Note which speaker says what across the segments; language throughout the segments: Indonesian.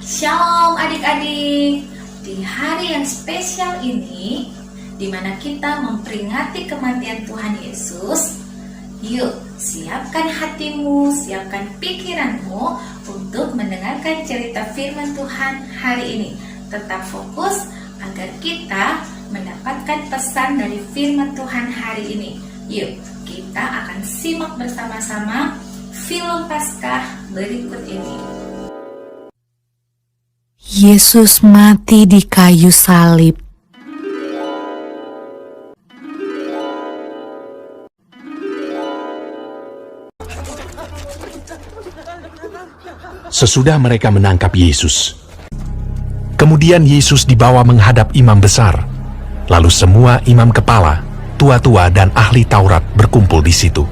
Speaker 1: Shalom adik-adik. Di hari yang spesial ini, di mana kita memperingati kematian Tuhan Yesus, yuk siapkan hatimu, siapkan pikiranmu untuk mendengarkan cerita firman Tuhan hari ini. Tetap fokus agar kita mendapatkan pesan dari firman Tuhan hari ini. Yuk, kita akan simak bersama-sama film Paskah berikut ini.
Speaker 2: Yesus mati di kayu salib.
Speaker 3: Sesudah mereka menangkap Yesus, kemudian Yesus dibawa menghadap imam besar. Lalu semua imam kepala, tua-tua dan ahli Taurat berkumpul di situ.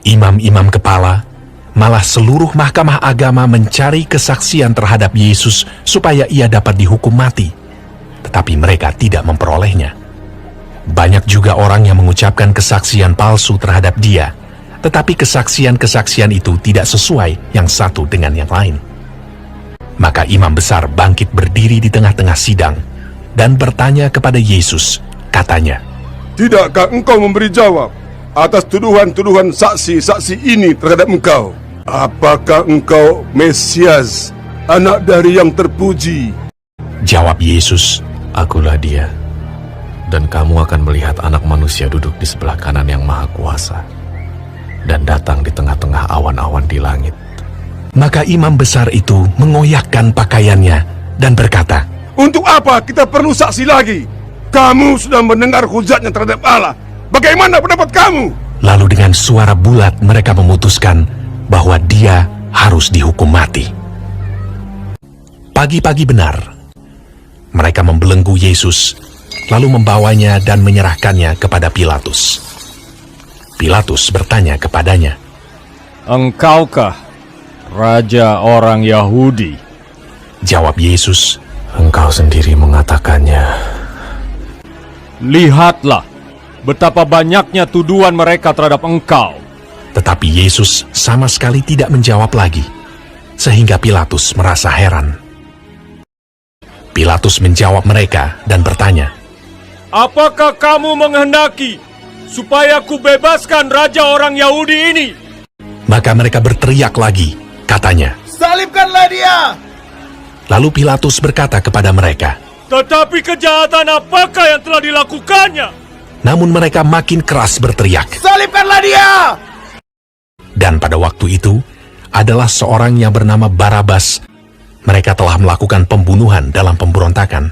Speaker 3: Imam-imam kepala, malah seluruh mahkamah agama mencari kesaksian terhadap Yesus supaya ia dapat dihukum mati. Tetapi mereka tidak memperolehnya. Banyak juga orang yang mengucapkan kesaksian palsu terhadap dia, tetapi kesaksian-kesaksian itu tidak sesuai yang satu dengan yang lain. Maka imam besar bangkit berdiri di tengah-tengah sidang dan bertanya kepada Yesus, katanya,
Speaker 4: "Tidakkah engkau memberi jawab atas tuduhan-tuduhan saksi-saksi ini terhadap engkau? Apakah engkau Mesias, anak dari yang terpuji?"
Speaker 3: Jawab Yesus,
Speaker 5: "Akulah dia, dan kamu akan melihat anak manusia duduk di sebelah kanan yang maha kuasa, dan datang di tengah-tengah awan-awan di langit."
Speaker 3: Maka imam besar itu mengoyakkan pakaiannya dan berkata,
Speaker 4: "Untuk apa kita perlu saksi lagi? Kamu sudah mendengar hujatnya terhadap Allah. Bagaimana pendapat kamu?"
Speaker 3: Lalu dengan suara bulat mereka memutuskan bahwa dia harus dihukum mati. Pagi-pagi benar, mereka membelenggu Yesus, lalu membawanya dan menyerahkannya kepada Pilatus. Pilatus bertanya kepadanya,
Speaker 6: "Engkaukah Raja orang Yahudi?"
Speaker 3: Jawab Yesus,
Speaker 5: "Engkau sendiri mengatakannya."
Speaker 6: "Lihatlah betapa banyaknya tuduhan mereka terhadap engkau."
Speaker 3: Tetapi Yesus sama sekali tidak menjawab lagi, sehingga Pilatus merasa heran. Pilatus menjawab mereka dan bertanya,
Speaker 6: "Apakah kamu menghendaki supaya kubebaskan Raja orang Yahudi ini?"
Speaker 3: Maka mereka berteriak lagi, katanya,
Speaker 4: "Salibkanlah dia!"
Speaker 3: Lalu Pilatus berkata kepada mereka,
Speaker 6: "Tetapi kejahatan apakah yang telah dilakukannya?"
Speaker 3: namun mereka makin keras berteriak.
Speaker 4: "Salibkanlah dia!"
Speaker 3: Dan pada waktu itu, adalah seorang yang bernama Barabas. Mereka telah melakukan pembunuhan dalam pemberontakan.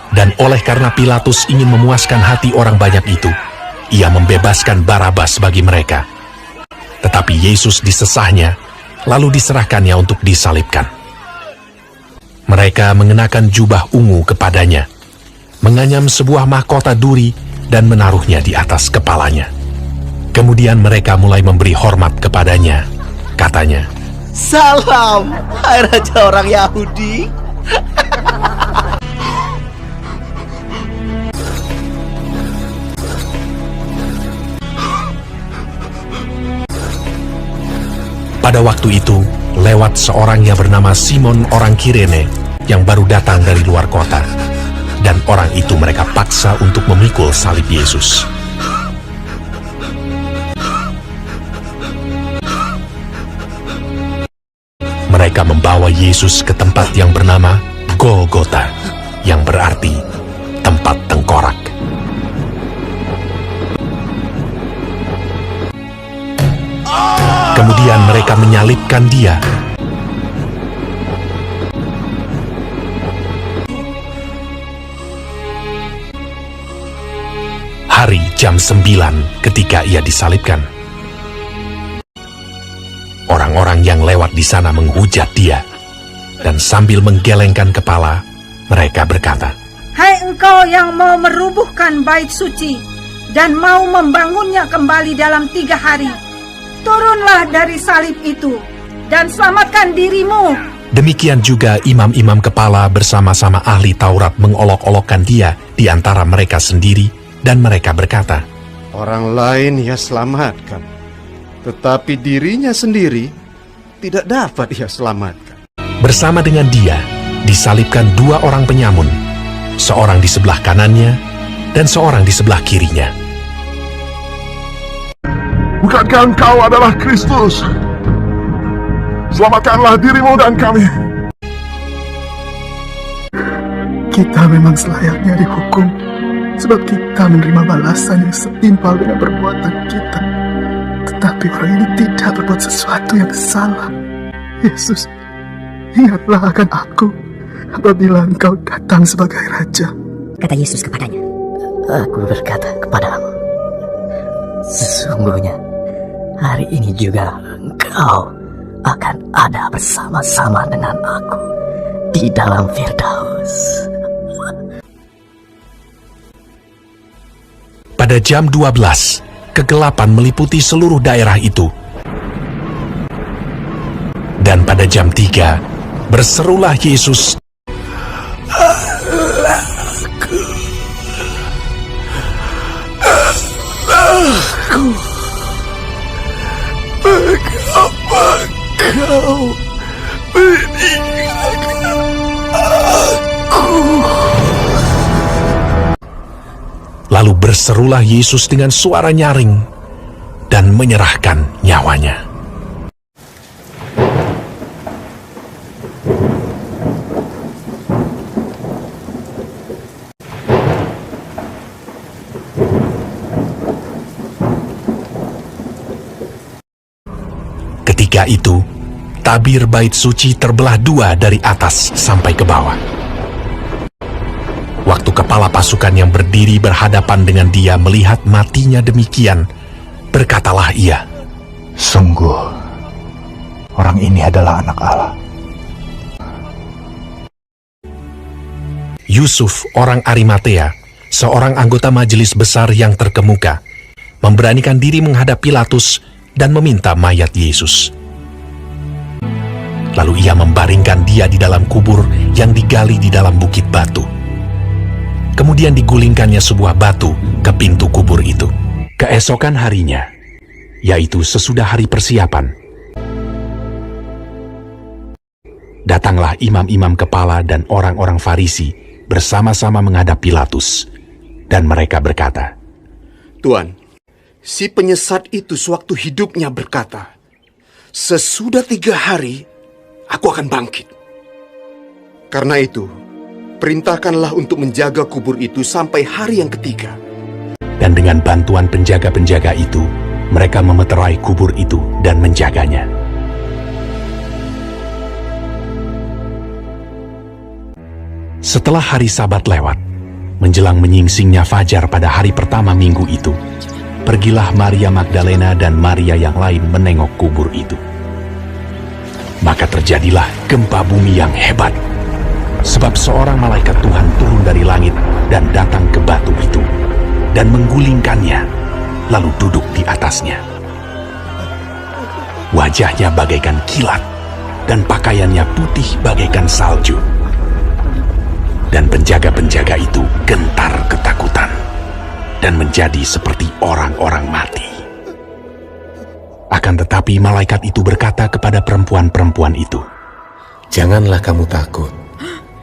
Speaker 3: Dan oleh karena Pilatus ingin memuaskan hati orang banyak itu, ia membebaskan Barabas bagi mereka. Tetapi Yesus disesahnya, lalu diserahkannya untuk disalibkan. Mereka mengenakan jubah ungu kepadanya, menganyam sebuah mahkota duri dan menaruhnya di atas kepalanya. Kemudian mereka mulai memberi hormat kepadanya. Katanya,
Speaker 7: "Salam, hai Raja orang Yahudi."
Speaker 3: pada waktu itu, lewat seorang yang bernama Simon orang Kirene yang baru datang dari luar kota. Dan orang itu mereka paksa untuk memikul salib Yesus. Mereka membawa Yesus ke tempat yang bernama Golgota, yang berarti tempat tengkorak. Kemudian mereka menyalibkan dia. Hari jam 9 ketika ia disalibkan. Orang-orang yang lewat di sana menghujat dia, dan sambil menggelengkan kepala, mereka berkata,
Speaker 8: "Hai engkau yang mau merubuhkan bait suci dan mau membangunnya kembali dalam 3 hari, turunlah dari salib itu dan selamatkan dirimu."
Speaker 3: Demikian juga imam-imam kepala bersama-sama ahli Taurat mengolok-olokkan dia di antara mereka sendiri, dan mereka berkata,
Speaker 9: "Orang lain ia selamatkan, tetapi dirinya sendiri
Speaker 7: tidak dapat ia selamatkan.
Speaker 3: Bersama dengan dia disalibkan dua orang penyamun, seorang di sebelah kanannya dan seorang di sebelah kirinya.
Speaker 4: Bukankah engkau adalah Kristus? Selamatkanlah dirimu dan kami.
Speaker 9: Kita memang selayaknya dihukum, sebab kita menerima balasan yang setimpal dengan perbuatan kita. Tetapi orang ini tidak berbuat sesuatu yang salah. Yesus, ingatlah akan aku apabila engkau datang sebagai Raja.
Speaker 10: Kata Yesus kepadanya, aku berkata kepadamu, sesungguhnya hari ini juga engkau akan ada bersama-sama dengan aku di dalam Firdaus.
Speaker 3: Pada jam 12, kegelapan meliputi seluruh daerah itu. Dan pada jam 3, berserulah Yesus,
Speaker 9: Mengapa kau meninggalkan aku?
Speaker 3: Lalu berserulah Yesus dengan suara nyaring dan menyerahkan nyawanya. Ketika itu, tabir bait suci terbelah dua dari atas sampai ke bawah. Waktu kepala pasukan yang berdiri berhadapan dengan dia melihat matinya demikian, berkatalah ia,
Speaker 9: Sungguh, orang ini adalah anak Allah.
Speaker 3: Yusuf, orang Arimatea, seorang anggota majelis besar yang terkemuka, memberanikan diri menghadap Pilatus dan meminta mayat Yesus. Lalu ia membaringkan dia di dalam kubur yang digali di dalam bukit batu. Kemudian digulingkannya sebuah batu ke pintu kubur itu. Keesokan harinya, yaitu sesudah hari persiapan, datanglah imam-imam kepala dan orang-orang Farisi bersama-sama menghadap Pilatus, dan mereka berkata,
Speaker 7: Tuan, si penyesat itu sewaktu hidupnya berkata, sesudah 3 hari, aku akan bangkit. Karena itu, perintahkanlah untuk menjaga kubur itu sampai hari yang ketiga.
Speaker 3: Dan dengan bantuan penjaga-penjaga itu, mereka memeterai kubur itu dan menjaganya. Setelah hari Sabat lewat, menjelang menyingsingnya fajar pada hari pertama minggu itu, pergilah Maria Magdalena dan Maria yang lain menengok kubur itu. Maka terjadilah gempa bumi yang hebat, sebab seorang malaikat Tuhan turun dari langit dan datang ke batu itu, dan menggulingkannya, lalu duduk di atasnya. Wajahnya bagaikan kilat, dan pakaiannya putih bagaikan salju. Dan penjaga-penjaga itu gentar ketakutan, dan menjadi seperti orang-orang mati. Akan tetapi malaikat itu berkata kepada perempuan-perempuan itu,
Speaker 5: Janganlah kamu takut,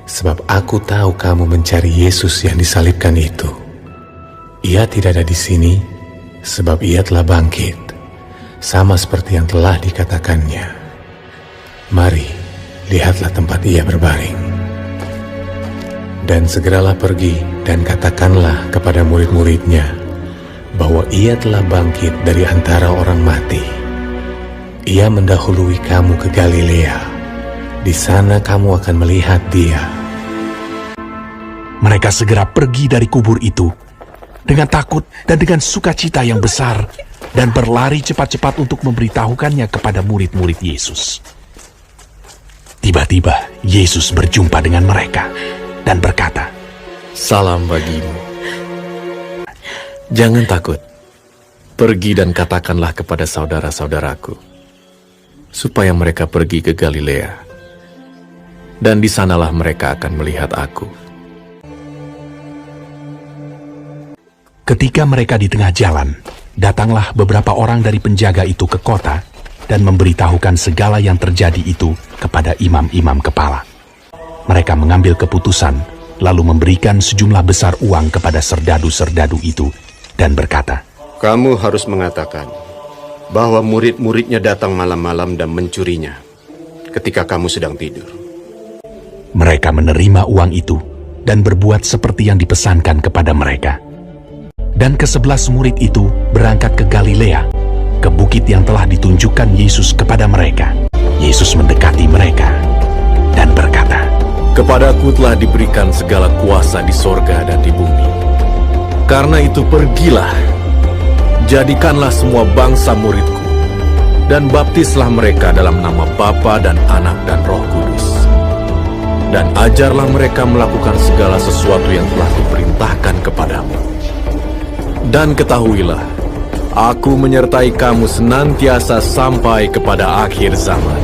Speaker 5: sebab aku tahu kamu mencari Yesus yang disalibkan itu. Ia tidak ada di sini, sebab ia telah bangkit, sama seperti yang telah dikatakannya. Mari, lihatlah tempat ia berbaring. Dan segeralah pergi dan katakanlah kepada murid-muridnya bahwa ia telah bangkit dari antara orang mati. Ia mendahului kamu ke Galilea. Di sana kamu akan melihat dia.
Speaker 3: mereka segera pergi dari kubur itu dengan takut dan dengan sukacita yang besar, dan berlari cepat-cepat untuk memberitahukannya kepada murid-murid Yesus. Tiba-tiba Yesus berjumpa dengan mereka dan berkata,
Speaker 5: Salam bagimu. Jangan takut. Pergi dan katakanlah kepada saudara-saudaraku, supaya mereka pergi ke Galilea, dan di sanalah mereka akan melihat aku.
Speaker 3: Ketika mereka di tengah jalan, datanglah beberapa orang dari penjaga itu ke kota dan memberitahukan segala yang terjadi itu kepada imam-imam kepala. Mereka mengambil keputusan, lalu memberikan sejumlah besar uang kepada serdadu-serdadu itu, dan berkata,
Speaker 7: Kamu harus mengatakan bahwa murid-muridnya datang malam-malam dan mencurinya ketika kamu sedang tidur.
Speaker 3: Mereka menerima uang itu dan berbuat seperti yang dipesankan kepada mereka. Dan ke-11 murid itu berangkat ke Galilea, ke bukit yang telah ditunjukkan Yesus kepada mereka. Yesus mendekati mereka dan berkata,
Speaker 5: Kepadaku telah diberikan segala kuasa di sorga dan di bumi. Karena itu pergilah, jadikanlah semua bangsa muridku, dan baptislah mereka dalam nama Bapa dan Anak dan Roh Kudus. Dan ajarlah mereka melakukan segala sesuatu yang telah kuperintahkan kepadamu. Dan ketahuilah, aku menyertai kamu senantiasa sampai kepada akhir zaman.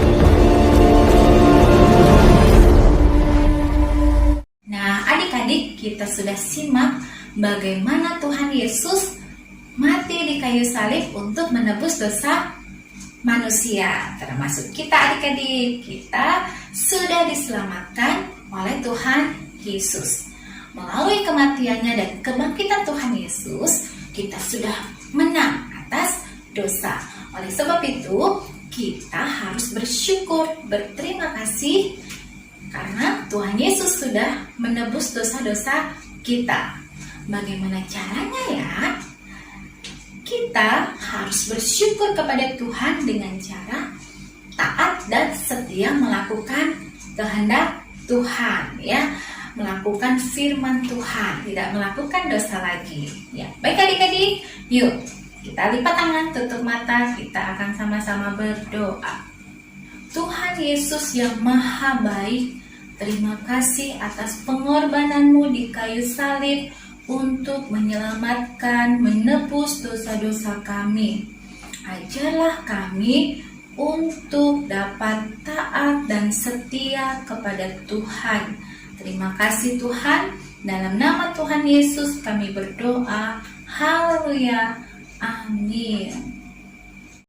Speaker 1: Nah, adik-adik, kita sudah simak bagaimana Tuhan Yesus mati di kayu salib untuk menebus dosa manusia, termasuk kita adik-adik. Kita sudah diselamatkan oleh Tuhan Yesus. Melalui kematiannya dan kebangkitan Tuhan Yesus, kita sudah menang atas dosa. Oleh sebab itu, kita harus bersyukur, berterima kasih karena Tuhan Yesus sudah menebus dosa-dosa kita. Bagaimana caranya ya? Kita harus bersyukur kepada Tuhan dengan cara taat dan setia melakukan kehendak Tuhan, ya, melakukan firman Tuhan, tidak melakukan dosa lagi. Ya, baik adik-adik, yuk kita lipat tangan, tutup mata, kita akan sama-sama berdoa. Tuhan Yesus yang Maha Baik, terima kasih atas pengorbananmu di kayu salib untuk menyelamatkan, menebus dosa-dosa kami. Ajarlah kami untuk dapat taat dan setia kepada Tuhan. Terima kasih Tuhan, dalam nama Tuhan Yesus kami berdoa. Haleluya, amin.